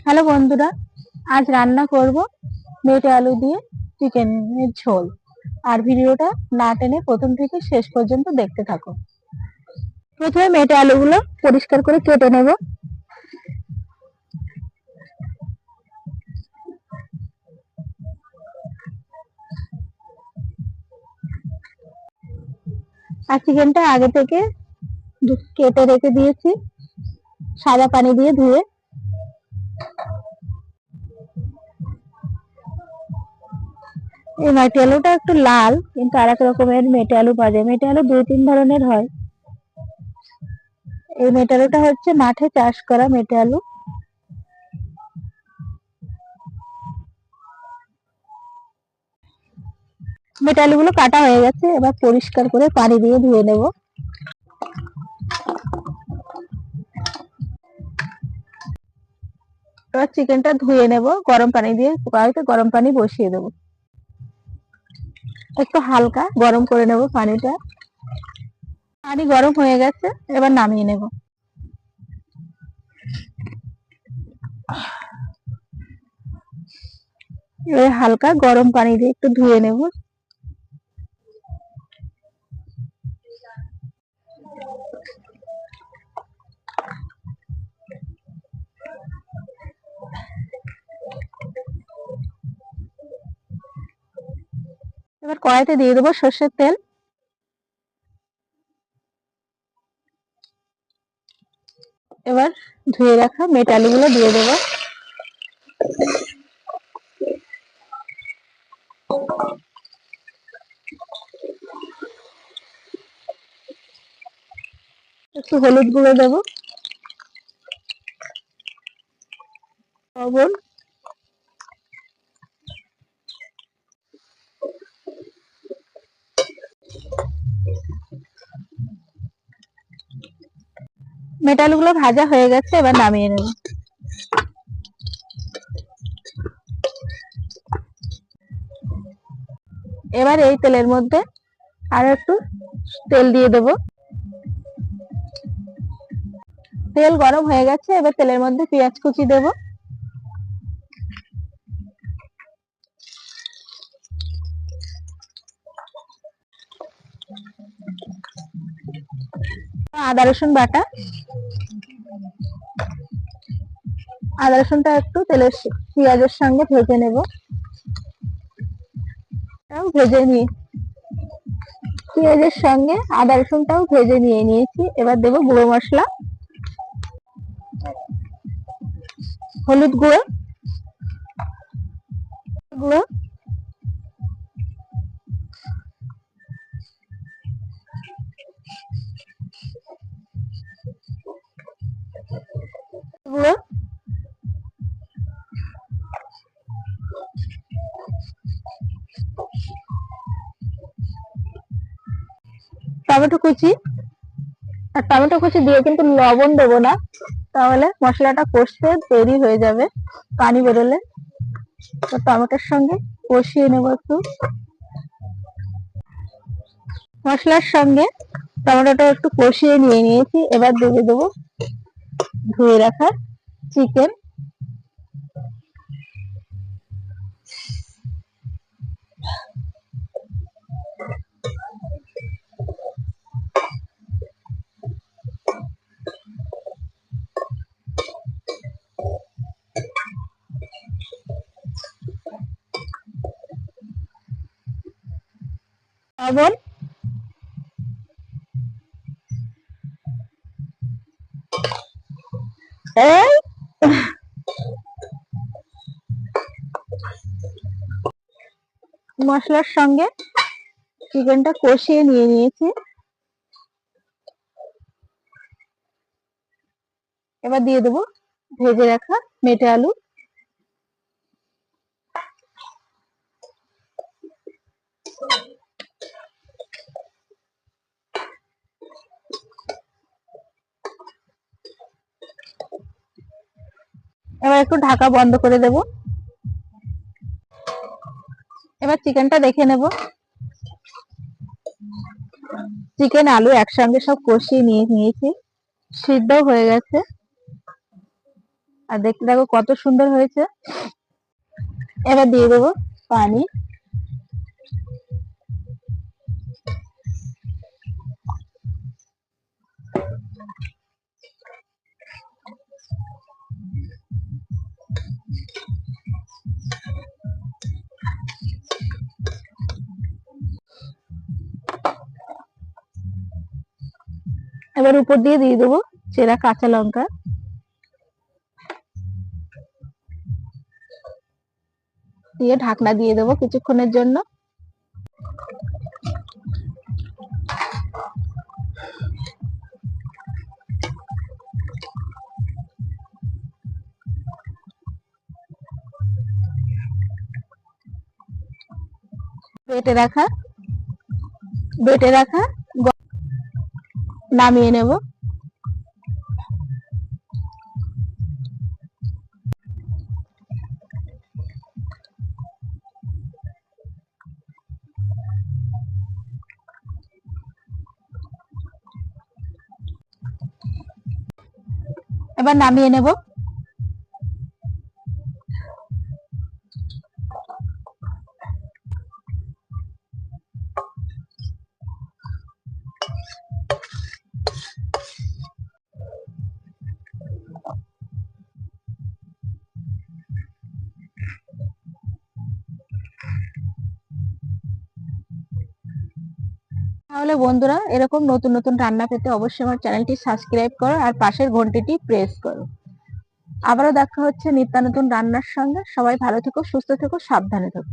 Hello বন্ধুরা, আজ রান্না করব মেটে আলু দিয়ে চিকেনের ঝোল। আর ভিডিওটা না টেনে প্রথম থেকে শেষ পর্যন্ত দেখতে থাকো। প্রথমে মেটে আলুগুলো পরিষ্কার করে কেটে নেব। আর চিকেনটা আগে থেকে কেটে রেখে দিয়েছি সাদা পানি দিয়ে ধুয়ে। এই মেটে আলুটা একটু লাল, কিন্তু আর এক রকমের মেটে আলু পাওয়া যায়। মেটে আলু দুই তিন ধরনের হয়। এই মেটে আলুটা হচ্ছে মাঠে চাষ করা মেটে আলু। মেটে আলুগুলো কাটা হয়ে গেছে, এবার পরিষ্কার করে পানি দিয়ে ধুয়ে নেব। এবার চিকেনটা ধুয়ে নেব গরম পানি দিয়ে। কড়াইতে গরম পানি বসিয়ে দেব, একটু হালকা গরম করে নেব পানিটা। পানি গরম হয়ে গেছে, এবার নামিয়ে নেব। এবার হালকা গরম পানি দিয়ে একটু ধুয়ে নেব। এবার কড়াইতে দিয়ে দেবো সর্ষের তেল। এবার ধুয়ে রাখা মেটে আলুগুলো দিয়ে দেবো। একটু হলুদ গুঁড়ো দেবো, লবণ, মেটে আলুগুলো ভাজা হয়ে গেছে, এবার নামিয়ে নেব। এবার এই তেলের মধ্যে আরো একটু তেল দিয়ে দেব। তেল গরম হয়ে গেছে, এবার তেলের মধ্যে পেঁয়াজ কুচি দেব। আদা রসুন বাটা। আদা রসুনটা একটু তেলের পেঁয়াজের সঙ্গে ভেজে নেব। ভেজে নিয়ে পেঁয়াজের সঙ্গে আদা রসুনটাও ভেজে নিয়েছি। এবার দেবো গুঁড়ো মশলা, হলুদ গুঁড়ো, গুঁড়ো, গুঁড়ো, টমেটো কুচি। আর টমেটো কুচি দিয়ে কিন্তু লবণ দেবো না, তাহলে মশলাটা কষতে দেরি হয়ে যাবে, পানি বেরোলে। তো টমেটোর সঙ্গে কষিয়ে নেবো একটু। মশলার সঙ্গে টমেটোটা একটু কষিয়ে নিয়েছি। এবার দিয়ে দেবো ধুয়ে রাখা চিকেন। লবণ, মশলার সঙ্গে চিকেনটা কষিয়ে নিয়েছি। এবার দিয়ে দেবো ভেজে রাখা মেটে আলু। এবার একটু ঢাকা বন্ধ করে দেব। এবার চিকেনটা দেখে নেব। চিকেন আলু একসঙ্গে সব কষিয়ে নিয়েছি, সিদ্ধ হয়ে গেছে। আর দেখতে দেখো কত সুন্দর হয়েছে। এবার দিয়ে দেবো পানি। এবার উপর দিয়ে দেবো চেরা কাঁচা লঙ্কা। দিয়ে ঢাকনা দিয়ে দেবো কিছুক্ষণের জন্য। বেটে রাখা নামিয়ে নেব। এবার নামিয়ে নেব। তাহলে বন্ধুরা, এরকম নতুন নতুন রান্না পেতে অবশ্যই আমার চ্যানেলটি সাবস্ক্রাইব করো আর পাশের ঘন্টিটি প্রেস করো। আবারও দেখা হচ্ছে নিত্য নতুন রান্নার সঙ্গে। সবাই ভালো থেকো, সুস্থ থেকো, সাবধানে থেকো।